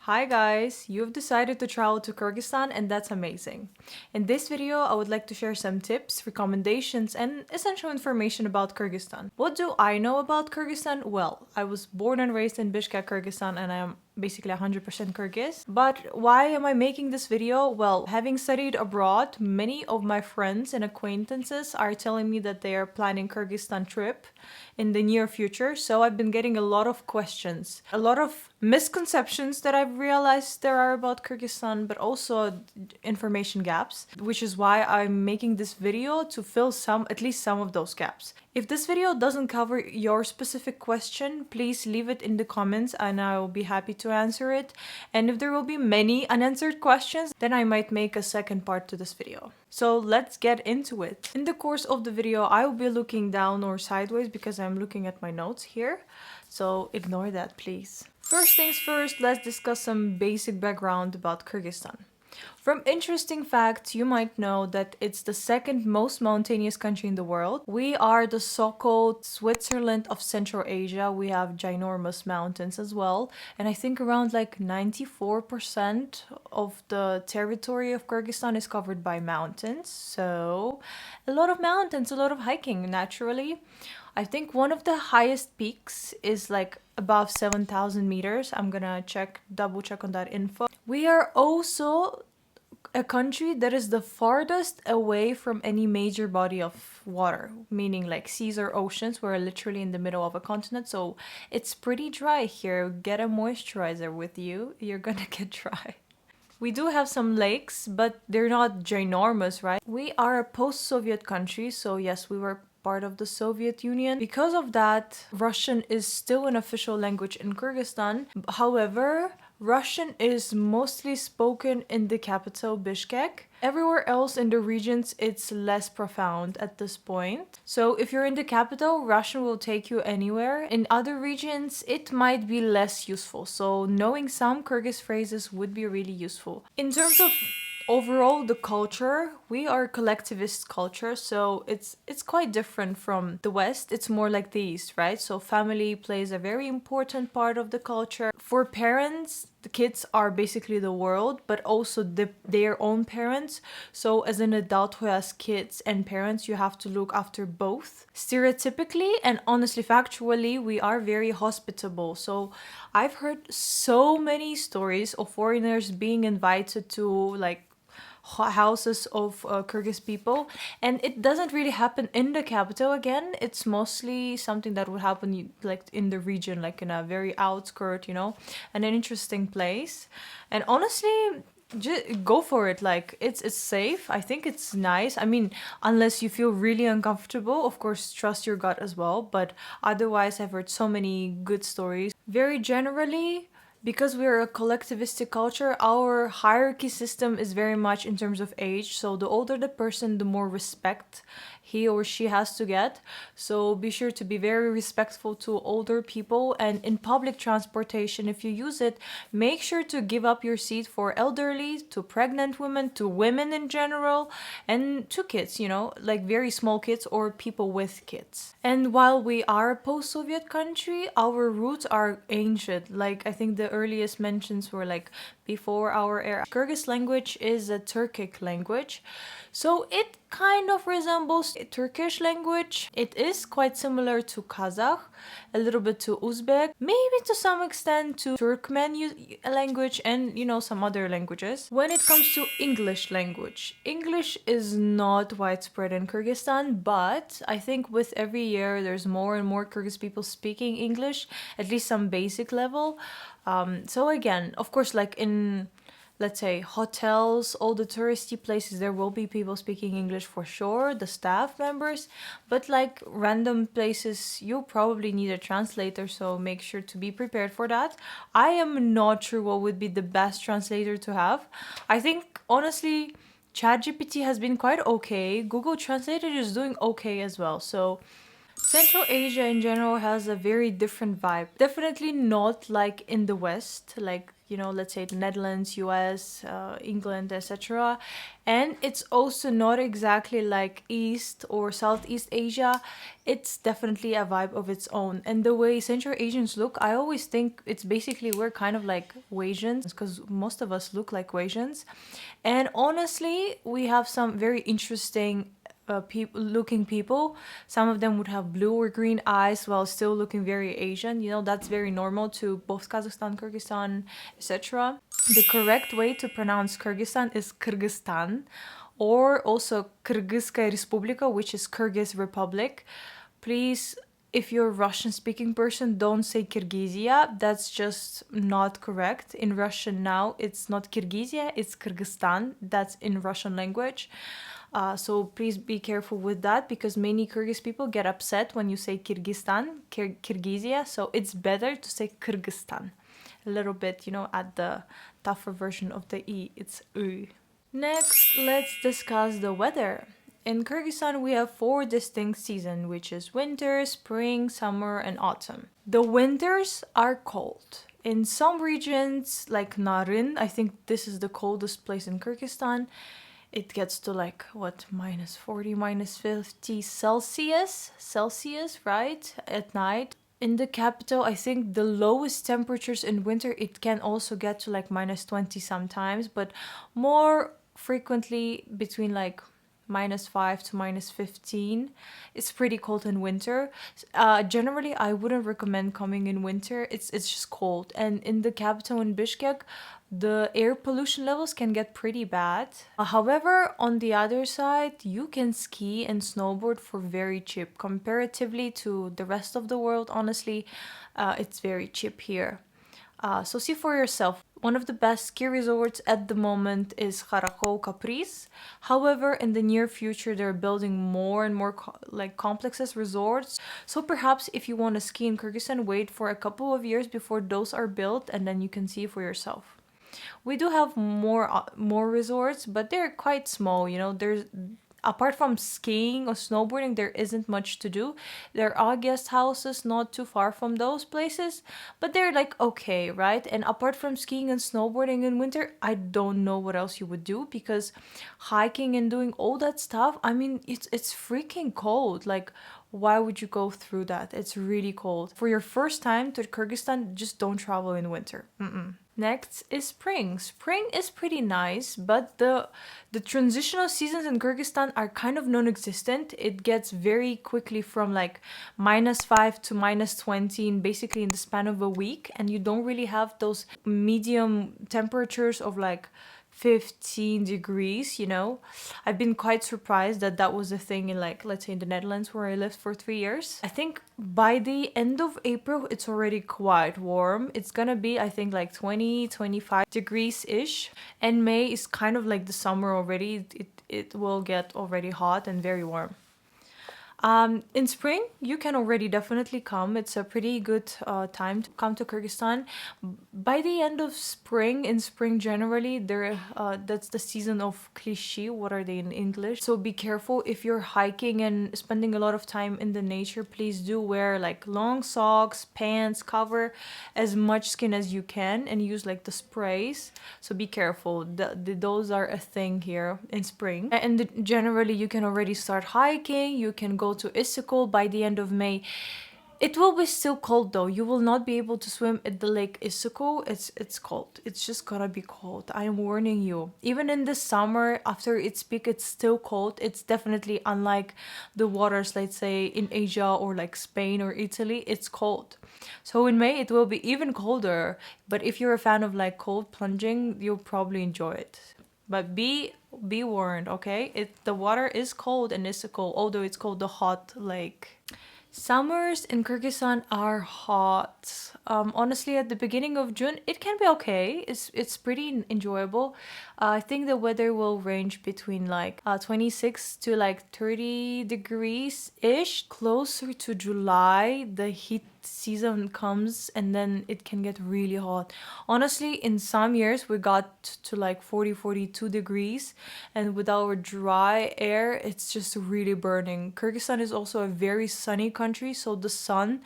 Hi guys, you've decided to travel to Kyrgyzstan and that's amazing. In this video, I would like to share some tips, recommendations, and essential information about Kyrgyzstan. What do I know about Kyrgyzstan? Well, I was born and raised in Bishkek, Kyrgyzstan, and I am basically 100% Kyrgyz. But why am I making this video? Well, having studied abroad, many of my friends and acquaintances are telling me that they are planning Kyrgyzstan trip in the near future. So I've been getting a lot of questions, a lot of misconceptions that I've realized there are about Kyrgyzstan, but also information gaps, which is why I'm making this video to fill at least some of those gaps. If this video doesn't cover your specific question, please leave it in the comments and I will be happy to answer it. And if there will be many unanswered questions, then I might make a second part to this video. So let's get into it. In the course of the video, I will be looking down or sideways because I'm looking at my notes here. So ignore that, please. First things first, let's discuss some basic background about Kyrgyzstan. From interesting facts, you might know that it's the second most mountainous country in the world. We are the so-called Switzerland of Central Asia. We have ginormous mountains as well. And I think around like 94% of the territory of Kyrgyzstan is covered by mountains. So a lot of mountains, a lot of hiking naturally. I think one of the highest peaks is like above 7,000 meters. I'm gonna double check on that info. We are also a country that is the farthest away from any major body of water, meaning like seas or oceans. We're literally in the middle of a continent, so it's pretty dry here. Get a moisturizer with you, you're gonna get dry. We do have some lakes, but they're not ginormous, right? We are a post-Soviet country, so yes, we were part of the Soviet Union. Because of that, Russian is still an official language in Kyrgyzstan. However, Russian is mostly spoken in the capital, Bishkek. Everywhere else in the regions, it's less profound at this point. So if you're in the capital, Russian will take you anywhere. In other regions, it might be less useful. So knowing some Kyrgyz phrases would be really useful. In terms of overall, the culture, we are collectivist culture, so it's quite different from the West. It's more like the East, right? So family plays a very important part of the culture. For parents, the kids are basically the world, but also their own parents. So as an adult who has kids and parents, you have to look after both. Stereotypically and honestly, factually, we are very hospitable. So I've heard so many stories of foreigners being invited to like houses of Kyrgyz people, and it doesn't really happen in the capital. Again, it's mostly something that would happen like in the region, like in a very outskirt, and an interesting place. And honestly, just go for it. Like it's safe. I think it's nice. I mean, unless you feel really uncomfortable, of course trust your gut as well, but otherwise I've heard so many good stories. Very generally, because we're a collectivistic culture, our hierarchy system is very much in terms of age. So the older the person, the more respect he or she has to get. So be sure to be very respectful to older people. And in public transportation, if you use it, make sure to give up your seat for elderly, to pregnant women, to women in general, and to kids, like very small kids or people with kids. And while we are a post-Soviet country, our roots are ancient. Like I think the earliest mentions were like before our era. Kyrgyz language is a Turkic language, so it kind of resembles Turkish language. It is quite similar to Kazakh, a little bit to Uzbek, maybe to some extent to Turkmen language, and some other languages. When it comes to English language, English is not widespread in Kyrgyzstan, but I think with every year there's more and more Kyrgyz people speaking English, at least some basic level. So again, of course, like in, let's say, hotels, all the touristy places, there will be people speaking English for sure, the staff members, but like random places, you'll probably need a translator, so make sure to be prepared for that. I am not sure what would be the best translator to have. I think, honestly, ChatGPT has been quite okay. Google Translator is doing okay as well, so Central Asia in general has a very different vibe. Definitely not like in the West, like, you know, let's say the Netherlands, US, England, etc. And it's also not exactly like East or Southeast Asia. It's definitely a vibe of its own. And the way Central Asians look, I always think it's basically we're kind of like Asians because most of us look like Asians. And honestly, we have some very interesting looking people. Some of them would have blue or green eyes while still looking very Asian. You know, that's very normal to both Kazakhstan, Kyrgyzstan, etc. The correct way to pronounce Kyrgyzstan is Kyrgyzstan, or also Kyrgyzskaya Respublika, which is Kyrgyz Republic. Please, if you're a Russian speaking person, don't say Kyrgyzia. That's just not correct. In Russian now, it's not Kyrgyzia, it's Kyrgyzstan. That's in Russian language. So please be careful with that because many Kyrgyz people get upset when you say Kyrgyzstan, Kyrgyzia. So it's better to say Kyrgyzstan. A little bit, you know, add the tougher version of the E. It's U. Next, let's discuss the weather. In Kyrgyzstan, we have 4 distinct seasons, which is winter, spring, summer, and autumn. The winters are cold. In some regions, like Narin, I think this is the coldest place in Kyrgyzstan, it gets to like what, minus 40, minus 50 Celsius, right, at night. In the capital, I think the lowest temperatures in winter, it can also get to like minus 20 sometimes, but more frequently between like -5 to -15. It's pretty cold in winter. Generally, I wouldn't recommend coming in winter. It's just cold. And in the capital in Bishkek, the air pollution levels can get pretty bad. However, on the other side, you can ski and snowboard for very cheap. Comparatively to the rest of the world, honestly, it's very cheap here. So see for yourself. One of the best ski resorts at the moment is Karakhou Caprice. However, in the near future, they're building more and more complexes resorts. So perhaps if you want to ski in Kyrgyzstan, wait for a couple of years before those are built, and then you can see for yourself. We do have more resorts, but they're quite small. You know, there's apart from skiing or snowboarding, there isn't much to do. There are guest houses not too far from those places, but they're like okay, right? And apart from skiing and snowboarding in winter, I don't know what else you would do because hiking and doing all that stuff, I mean, it's freaking cold. Like, why would you go through that? It's really cold. For your first time to Kyrgyzstan, just don't travel in winter. Next is spring. Spring is pretty nice, but the transitional seasons in Kyrgyzstan are kind of non-existent. It gets very quickly from like -5 to -20 in basically in the span of a week, and you don't really have those medium temperatures of like 15 degrees, you know. I've been quite surprised that that was a thing in like, let's say in the Netherlands where I lived for 3 years. I think by the end of April, it's already quite warm. It's gonna be, I think, like 20, 25 degrees-ish. And May is kind of like the summer already. It will get already hot and very warm. In spring, you can already definitely come. It's a pretty good time to come to Kyrgyzstan. By the end of spring, in spring generally, that's the season of klishi. What are they in English? So be careful if you're hiking and spending a lot of time in the nature. Please do wear like long socks, pants, cover as much skin as you can, and use like the sprays. So be careful. Those are a thing here in spring. And generally, you can already start hiking. You can go to Issyk by the end of May. It will be still cold though. You will not be able to swim at the lake Issyk. It's cold. It's just gonna be cold. I am warning you. Even in the summer, after its peak, it's still cold. It's definitely unlike the waters, let's say in Asia or like Spain or Italy. It's cold. So in May it will be even colder. But if you're a fan of like cold plunging, you'll probably enjoy it. But be warned, okay? The water is cold in Issyk, although it's called the hot lake. Summers in Kyrgyzstan are hot. Honestly, at the beginning of June, it can be okay. It's pretty enjoyable. I think the weather will range between like 26 to like 30 degrees-ish. Closer to July, the heat season comes and then it can get really hot. Honestly, in some years we got to like 40-42 degrees, and with our dry air it's just really burning. Kyrgyzstan is also a very sunny country, so the sun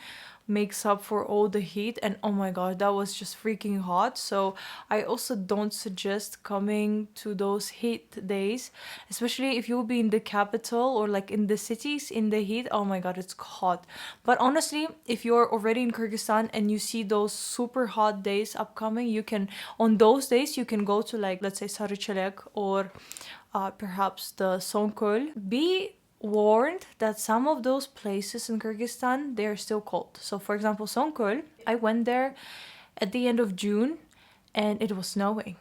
makes up for all the heat, and oh my god, that was just freaking hot. So I also don't suggest coming to those heat days, especially if you'll be in the capital or like in the cities in the heat. Oh my god, it's hot. But honestly, if you're already in Kyrgyzstan and you see those super hot days upcoming, you can, on those days, you can go to like, let's say, Sarıçelek or perhaps the Songkol. Be warned that some of those places in Kyrgyzstan, they're still cold. So for example, Songkol, I went there at the end of June and it was snowing.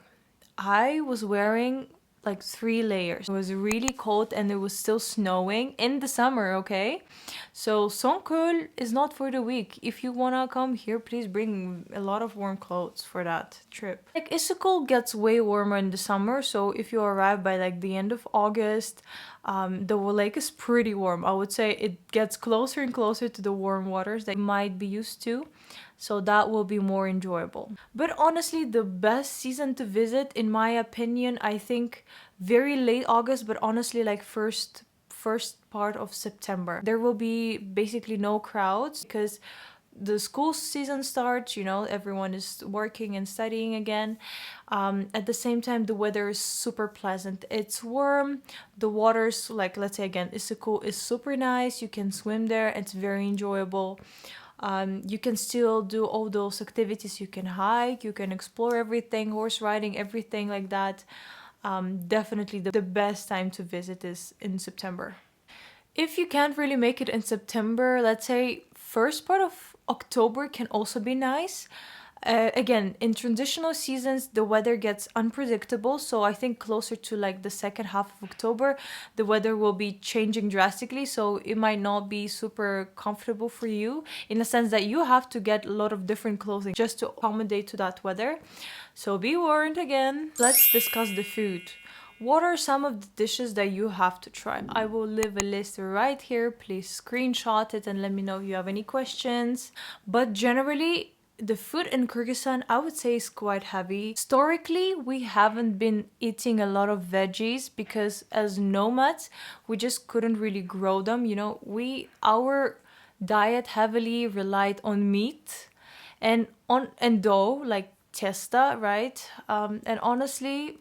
I was wearing like 3 layers. It was really cold and it was still snowing in the summer, okay? So Songkol is not for the weak. If you wanna come here, please bring a lot of warm clothes for that trip. Like Istanbul gets way warmer in the summer, so if you arrive by like the end of August, the lake is pretty warm. I would say it gets closer and closer to the warm waters that you might be used to. So that will be more enjoyable. But honestly, the best season to visit, in my opinion, I think very late August, but honestly like first part of September. There will be basically no crowds because the school season starts, you know, everyone is working and studying again. At the same time, the weather is super pleasant. It's warm. The water's like, let's say again, Istanbul is super nice. You can swim there. It's very enjoyable. You can still do all those activities. You can hike, you can explore everything, horse riding, everything like that. Definitely the best time to visit is in September. If you can't really make it in September, let's say first part of October can also be nice. Again, in transitional seasons, the weather gets unpredictable. So I think closer to like the second half of October, the weather will be changing drastically. So it might not be super comfortable for you in a sense that you have to get a lot of different clothing just to accommodate to that weather. So be warned again. Let's discuss the food. What are some of the dishes that you have to try? I will leave a list right here. Please screenshot it and let me know if you have any questions. But generally, the food in Kyrgyzstan, I would say, is quite heavy. Historically, we haven't been eating a lot of veggies because as nomads, we just couldn't really grow them. You know, our diet heavily relied on meat and dough, like testa, right? And honestly,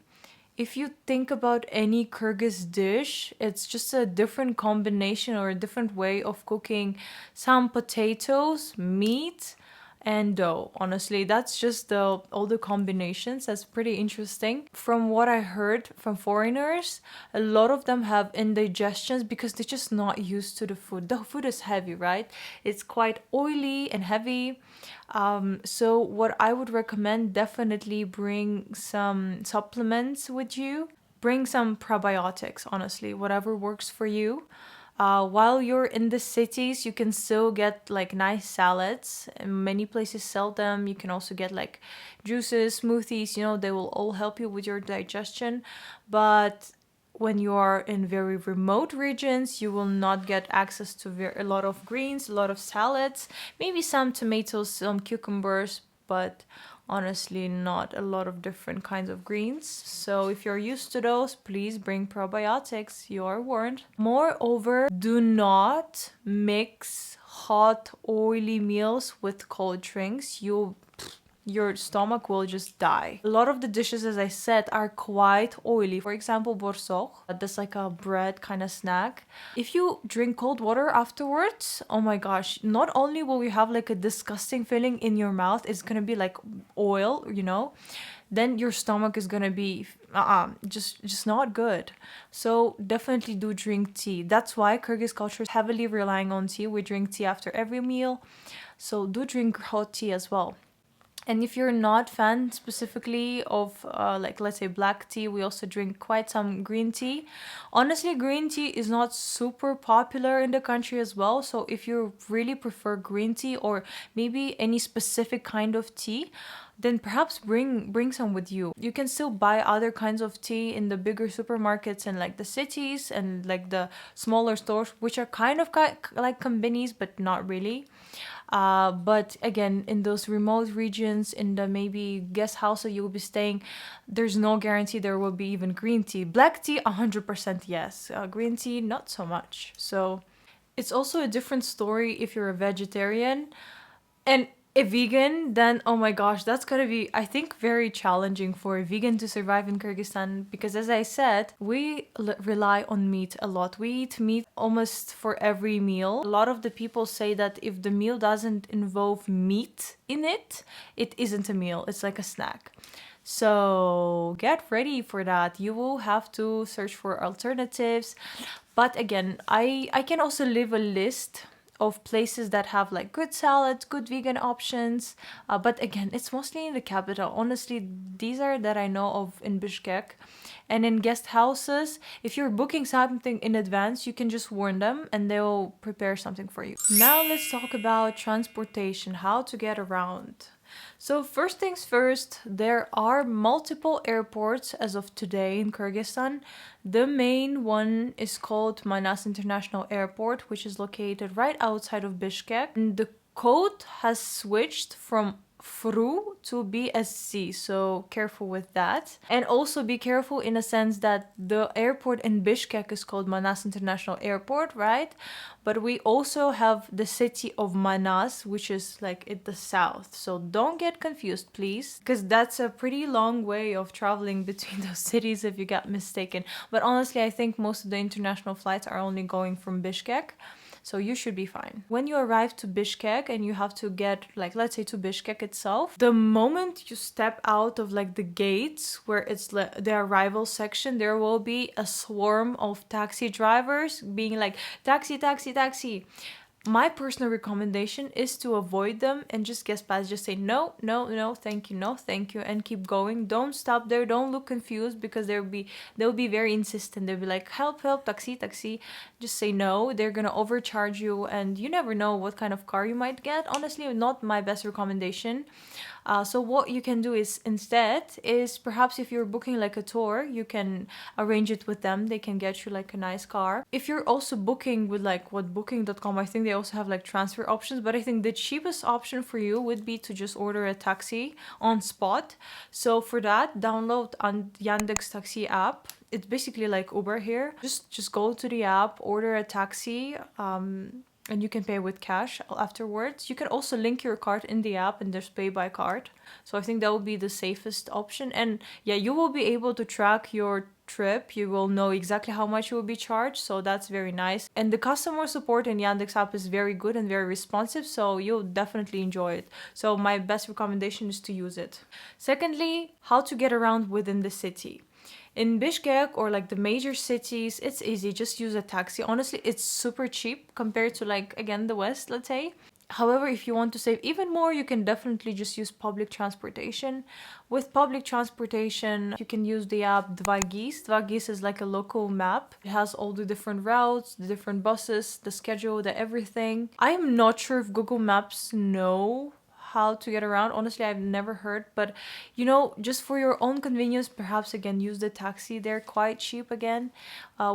if you think about any Kyrgyz dish, it's just a different combination or a different way of cooking some potatoes, meat, and dough. Honestly, that's just all the combinations. That's pretty interesting. From what I heard from foreigners, a lot of them have indigestions because they're just not used to the food. The food is heavy, right? It's quite oily and heavy. So what I would recommend, definitely bring some supplements with you. Bring some probiotics, honestly, whatever works for you. While you're in the cities, you can still get like nice salads, and many places sell them. You can also get like juices, smoothies, you know, they will all help you with your digestion. But when you are in very remote regions, you will not get access to a lot of greens, a lot of salads, maybe some tomatoes, some cucumbers, but honestly not a lot of different kinds of greens. So if you're used to those, please bring probiotics. You are warned. Moreover, do not mix hot oily meals with cold drinks. Your stomach will just die. A lot of the dishes, as I said, are quite oily. For example, borsok, that's like a bread kind of snack. If you drink cold water afterwards, oh my gosh, not only will you have like a disgusting feeling in your mouth, it's gonna be like oil, you know, then your stomach is gonna be just not good. So definitely do drink tea. That's why Kyrgyz culture is heavily relying on tea. We drink tea after every meal. So do drink hot tea as well. And if you're not fan specifically of like, let's say, black tea, we also drink quite some green tea. Honestly, green tea is not super popular in the country as well. So if you really prefer green tea or maybe any specific kind of tea, then perhaps bring some with you. You can still buy other kinds of tea in the bigger supermarkets and like the cities and like the smaller stores, which are kind of like convenies, but not really. But again, in those remote regions, in the maybe guest house that you will be staying, there's no guarantee there will be even green tea. Black tea, 100% yes. Green tea, not so much. So it's also a different story if you're a vegetarian. And a vegan, then oh my gosh, that's gonna be, I think, very challenging for a vegan to survive in Kyrgyzstan because, as I said, we rely on meat a lot. We eat meat almost for every meal. A lot of the people say that if the meal doesn't involve meat in it, it isn't a meal, it's like a snack. So get ready for that. You will have to search for alternatives. But again, I can also leave a list of places that have like good salads, good vegan options. But again, it's mostly in the capital. Honestly, these are that I know of in Bishkek. And in guest houses, if you're booking something in advance, you can just warn them and they'll prepare something for you. Now let's talk about transportation, how to get around. So first things first, there are multiple airports as of today in Kyrgyzstan. The main one is called Manas International Airport, which is located right outside of Bishkek. And the code has switched from FRU to BSC, so careful with that. And also be careful in a sense that the airport in Bishkek is called Manas International Airport, right? But we also have the city of Manas, which is like in the south. So don't get confused, please, because that's a pretty long way of traveling between those cities if you get mistaken. But honestly, I think most of the international flights are only going from Bishkek. So you should be fine. When you arrive to Bishkek and you have to get, like, let's say to Bishkek itself, the moment you step out of like the gates where it's the arrival section, there will be a swarm of taxi drivers being like, taxi, taxi, taxi. My personal recommendation is to avoid them and just get past. Just say no, no, no, thank you, no, thank you, and keep going. Don't stop there. Don't look confused because they'll be very insistent. They'll be like, help, help, taxi, taxi. Just say no. They're gonna overcharge you, and you never know what kind of car you might get. Honestly, not my best recommendation. So what you can do is instead is perhaps if you're booking like a tour, you can arrange it with them. They can get you like a nice car. If you're also booking with like what booking.com, I think they also have like transfer options, but I think the cheapest option for you would be to just order a taxi on spot. So for that, download on Yandex Taxi app. It's basically like Uber here. Just go to the app, order a taxi, and you can pay with cash afterwards. You can also link your card in the app and just pay by card. So I think that would be the safest option. And yeah, you will be able to track your trip. You will know exactly how much you will be charged. So that's very nice. And the customer support in Yandex app is very good and very responsive. So you'll definitely enjoy it. So my best recommendation is to use it. Secondly, how to get around within the city. In Bishkek or like the major cities, it's easy. Just use a taxi. Honestly, it's super cheap compared to like, again, the West, let's say. However, if you want to save even more, you can definitely just use public transportation. With public transportation, you can use the app Dvagis. Dvagis is like a local map. It has all the different routes, the different buses, the schedule, the everything. I'm not sure if Google Maps know how to get around. Honestly, I've never heard, but you know, just for your own convenience, perhaps again use the taxi. They're quite cheap again.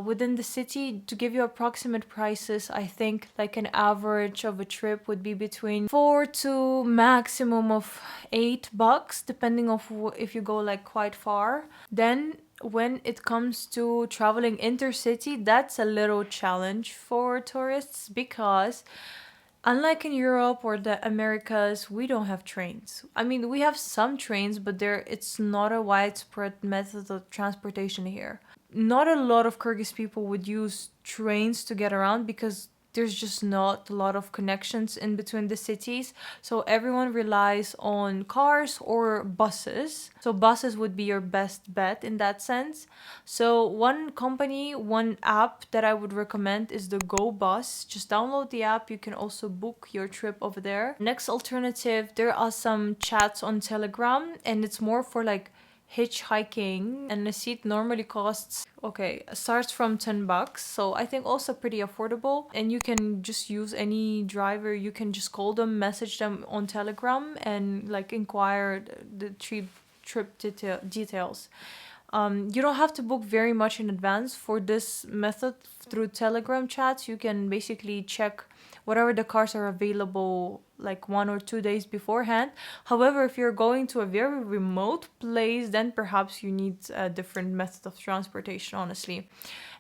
Within the city, to give you approximate prices, I think like an average of a trip would be between 4 to maximum of $8, depending on if you go like quite far. Then when it comes to traveling intercity, that's a little challenge for tourists because unlike in Europe or the Americas, we don't have trains. I mean, we have some trains, but it's not a widespread method of transportation here. Not a lot of Kyrgyz people would use trains to get around because there's just not a lot of connections in between the cities. So everyone relies on cars or buses. So buses would be your best bet in that sense. So one app that I would recommend is the Go Bus. Just download the app. You can also book your trip over there. Next alternative, there are some chats on Telegram, and it's more for like hitchhiking, and a seat normally starts from $10, so I think also pretty affordable. And you can just use any driver. You can just call them, message them on Telegram, and like inquire the trip details. You don't have to book very much in advance for this method. Through Telegram chats, you can basically check whatever the cars are available like 1 or 2 days beforehand. However, if you're going to a very remote place, then perhaps you need a different method of transportation, honestly.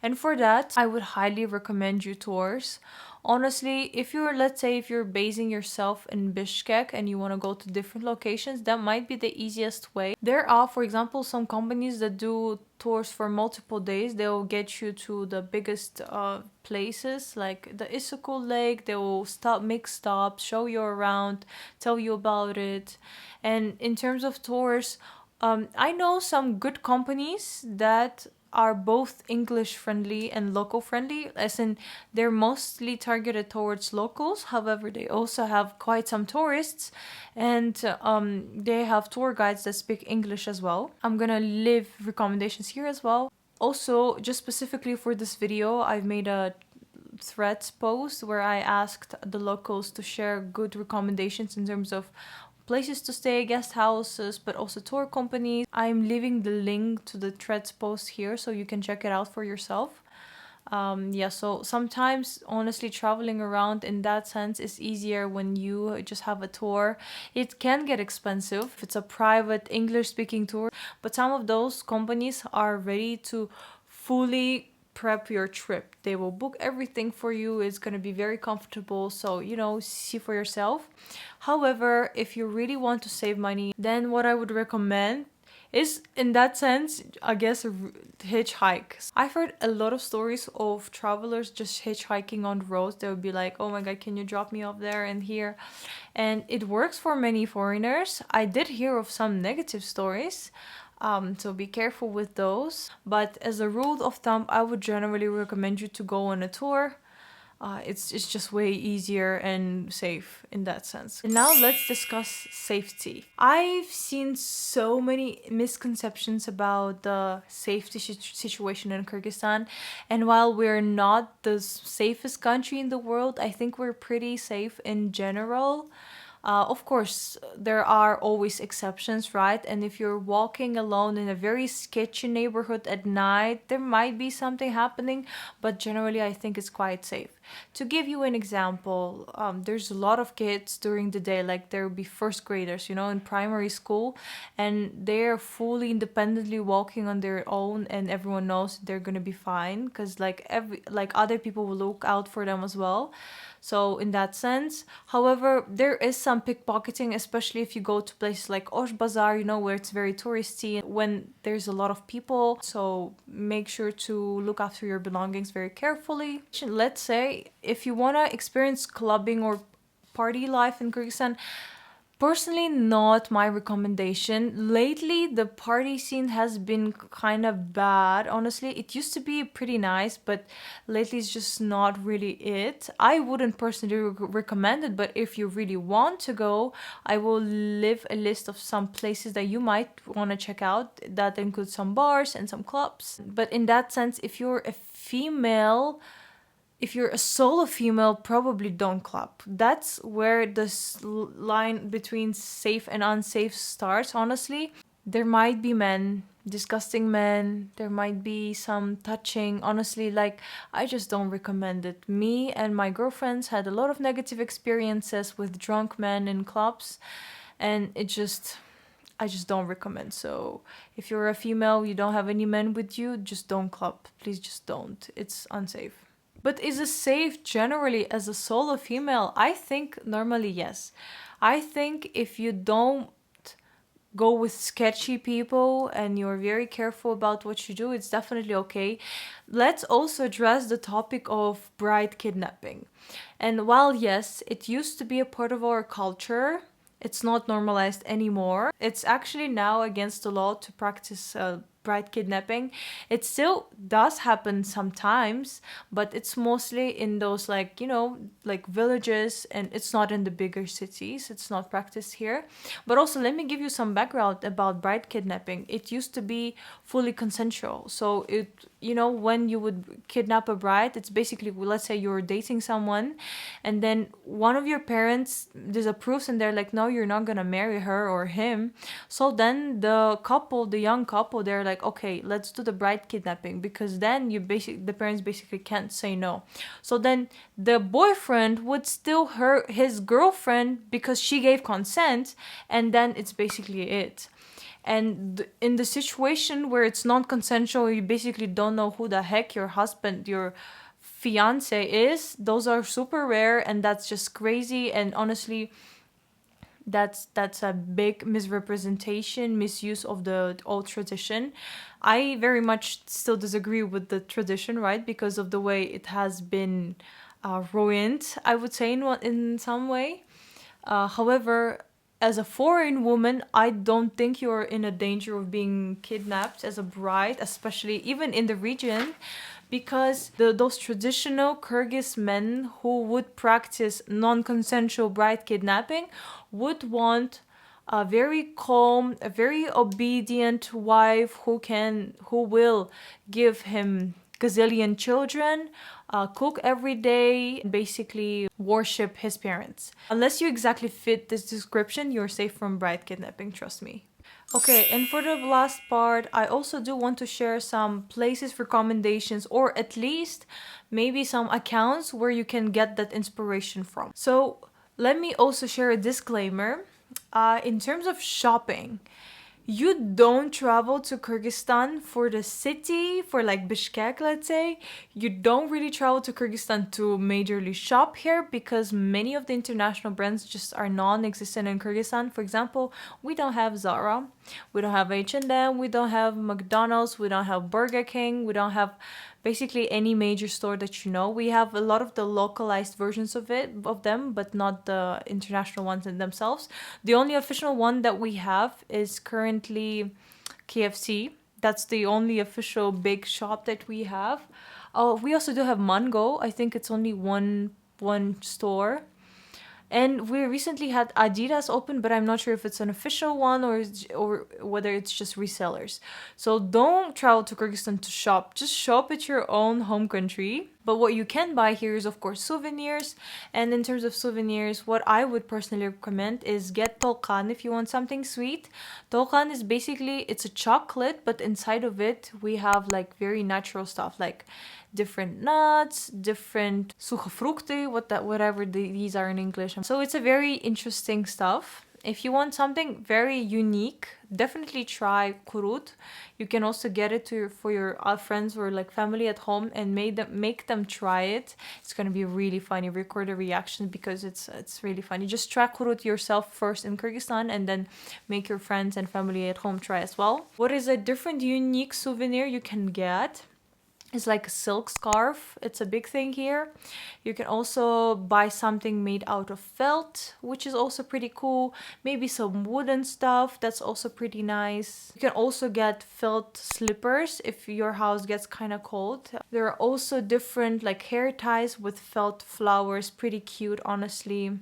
And for that, I would highly recommend you tours. Honestly, if you're, let's say, if you're basing yourself in Bishkek and you want to go to different locations, that might be the easiest way. There are, for example, some companies that do tours for multiple days. They'll get you to the biggest places like the Issyk Lake. They will make stops, show you around, tell you about it. And in terms of tours, I know some good companies that are both English friendly and local friendly, as in they're mostly targeted towards locals. However, they also have quite some tourists, and they have tour guides that speak English as well. I'm gonna leave recommendations here as well. Also, just specifically for this video, I've made a threads post where I asked the locals to share good recommendations in terms of places to stay, guest houses, but also tour companies. I'm leaving the link to the threads post here so you can check it out for yourself. Yeah, so sometimes honestly traveling around in that sense is easier when you just have a tour. It can get expensive if it's a private English speaking tour, but some of those companies are ready to fully prep your trip. They will book everything for you. It's going to be very comfortable, so see for yourself. However, if you really want to save money, then what I would recommend is, in that sense, I guess, a hitchhike. I've heard a lot of stories of travelers just hitchhiking on the roads. They would be like, oh my god, can you drop me off there and here? And it works for many foreigners. I did hear of some negative stories, so be careful with those. But as a rule of thumb, I would generally recommend you to go on a tour. It's just way easier and safe in that sense. And now let's discuss safety. I've seen so many misconceptions about the safety situation in Kyrgyzstan, and while we're not the safest country in the world, I think we're pretty safe in general. Of course, there are always exceptions, right? And if you're walking alone in a very sketchy neighborhood at night, there might be something happening, but generally I think it's quite safe. To give you an example, there's a lot of kids during the day, like there will be first graders, in primary school, and they're fully independently walking on their own, and everyone knows they're gonna be fine because like other people will look out for them as well. So in that sense, however, there is some pickpocketing, especially if you go to places like Osh Bazaar, where it's very touristy, when there's a lot of people. So make sure to look after your belongings very carefully. Let's say if you want to experience clubbing or party life in Kyrgyzstan, personally, not my recommendation. Lately, the party scene has been kind of bad, honestly. It used to be pretty nice, but lately it's just not really it. I wouldn't personally recommend it, but if you really want to go, I will leave a list of some places that you might want to check out. That includes some bars and some clubs. But in that sense, if you're a female, if you're a solo female, probably don't club. That's where this line between safe and unsafe starts, honestly. There might be men, disgusting men, there might be some touching. Honestly, I just don't recommend it. Me and my girlfriends had a lot of negative experiences with drunk men in clubs, and I just don't recommend. So if you're a female, you don't have any men with you, just don't club. Please just don't. It's unsafe. But is it safe generally as a solo female? I think normally yes. I think if you don't go with sketchy people and you're very careful about what you do, it's definitely okay. Let's also address the topic of bride kidnapping. And while yes, it used to be a part of our culture, it's not normalized anymore. It's actually now against the law to practice bride kidnapping. It still does happen sometimes, but it's mostly in those villages, and it's not in the bigger cities. It's not practiced here. But also, let me give you some background about bride kidnapping. It used to be fully consensual. So when you would kidnap a bride, it's basically, let's say you're dating someone, and then one of your parents disapproves and they're like, no, you're not gonna marry her or him. So then the young couple, they're like, like, okay, let's do the bride kidnapping, because then the parents basically can't say no. So then the boyfriend would still hurt his girlfriend because she gave consent, and then it's basically it. And in the situation where it's non-consensual, you basically don't know who the heck your husband, your fiance is. Those are super rare, and that's just crazy. And honestly, that's a big misrepresentation, misuse of the old tradition. I very much still disagree with the tradition, right? Because of the way it has been ruined, I would say, in some way. However, as a foreign woman, I don't think you're in a danger of being kidnapped as a bride, especially even in the region, because those traditional Kyrgyz men who would practice non-consensual bride kidnapping would want a very calm, a very obedient wife who will give him gazillion children, cook every day, basically worship his parents. Unless you exactly fit this description, you're safe from bride kidnapping, trust me. Okay, and for the last part, I also do want to share some places recommendations, or at least maybe some accounts where you can get that inspiration from. So let me also share a disclaimer. In terms of shopping, you don't travel to Kyrgyzstan for the city, for like Bishkek, let's say. You don't really travel to Kyrgyzstan to majorly shop here, because many of the international brands just are non-existent in Kyrgyzstan. For example, we don't have Zara, we don't have H&M, we don't have McDonald's, we don't have Burger King, we don't have basically any major store that you know. We have a lot of the localized versions of them, but not the international ones in themselves. The only official one that we have is currently KFC. That's the only official big shop that we have. Oh, we also do have Mango. I think it's only one store. And we recently had Adidas open, but I'm not sure if it's an official one or whether it's just resellers. So don't travel to Kyrgyzstan to shop. Just shop at your own home country. But what you can buy here is, of course, souvenirs. And in terms of souvenirs, what I would personally recommend is get tolkan if you want something sweet. Tolkan is basically, it's a chocolate, but inside of it, we have like very natural stuff, like different nuts, different suchefrukte, whatever these are in English. So it's a very interesting stuff. If you want something very unique, definitely try kurut. You can also get it for your friends or like family at home and make them try it. It's gonna be really funny. Record a reaction because it's really funny. Just try kurut yourself first in Kyrgyzstan and then make your friends and family at home try as well. What is a different unique souvenir you can get? It's like a silk scarf. It's a big thing here. You can also buy something made out of felt, which is also pretty cool. Maybe some wooden stuff, that's also pretty nice. You can also get felt slippers if your house gets kind of cold. There are also different like hair ties with felt flowers, pretty cute, honestly.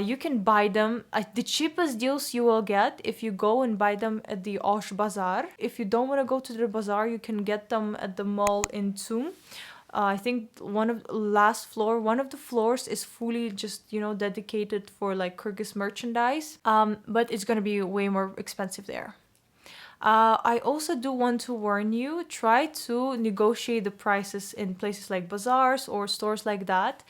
You can buy them. The cheapest deals you will get if you go and buy them at the Osh Bazaar. If you don't want to go to the bazaar, you can get them at the mall in Tsum. I think one of the floors is fully just, dedicated for like Kyrgyz merchandise. But it's gonna be way more expensive there. I also do want to warn you, try to negotiate the prices in places like bazaars or stores like that.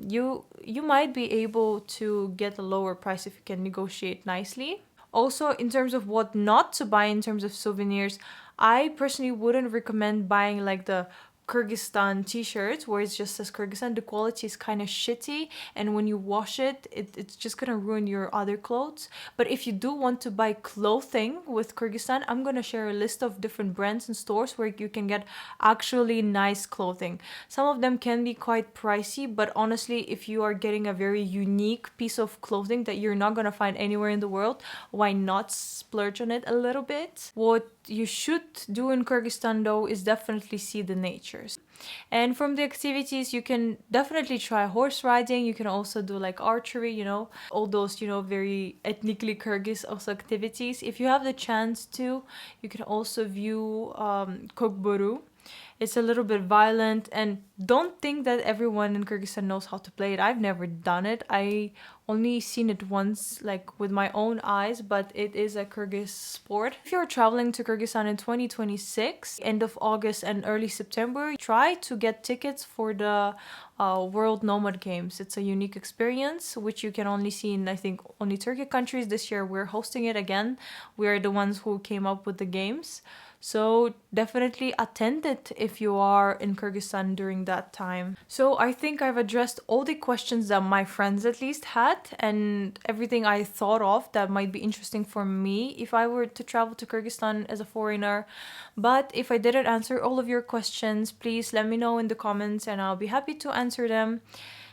You might be able to get a lower price if you can negotiate nicely. Also, in terms of what not to buy in terms of souvenirs, I personally wouldn't recommend buying like the Kyrgyzstan t-shirts where it just says Kyrgyzstan. The quality is kind of shitty, and when you wash it, it's just gonna ruin your other clothes. But if you do want to buy clothing with Kyrgyzstan, I'm gonna share a list of different brands and stores where you can get actually nice clothing. Some of them can be quite pricey, but honestly, if you are getting a very unique piece of clothing that you're not gonna find anywhere in the world, why not splurge on it a little bit? What you should do in Kyrgyzstan though is definitely see the natures. And from the activities, you can definitely try horse riding. You can also do like archery, all those, very ethnically Kyrgyz also activities. If you have the chance to, you can also view Kokboru. It's a little bit violent, and don't think that everyone in Kyrgyzstan knows how to play it. I've never done it. I only seen it once, like with my own eyes, but it is a Kyrgyz sport. If you're traveling to Kyrgyzstan in 2026, end of August and early September, try to get tickets for the World Nomad Games. It's a unique experience, which you can only see in, I think, only Turkey countries. This year we're hosting it again. We're the ones who came up with the games. So definitely attend it if you are in Kyrgyzstan during that time. So I think I've addressed all the questions that my friends at least had, and everything I thought of that might be interesting for me if I were to travel to Kyrgyzstan as a foreigner. But if I didn't answer all of your questions, please let me know in the comments and I'll be happy to answer them.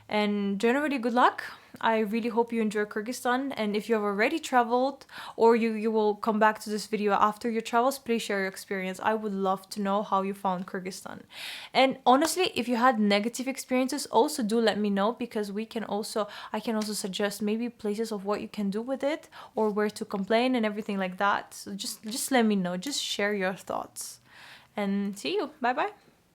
And generally, good luck. I really hope you enjoy Kyrgyzstan, and if you have already traveled or you will come back to this video after your travels, please share your experience. I would love to know how you found Kyrgyzstan. And honestly, if you had negative experiences, also do let me know, because I can also suggest maybe places of what you can do with it or where to complain and everything like that. So just let me know, just share your thoughts. And see you. Bye bye.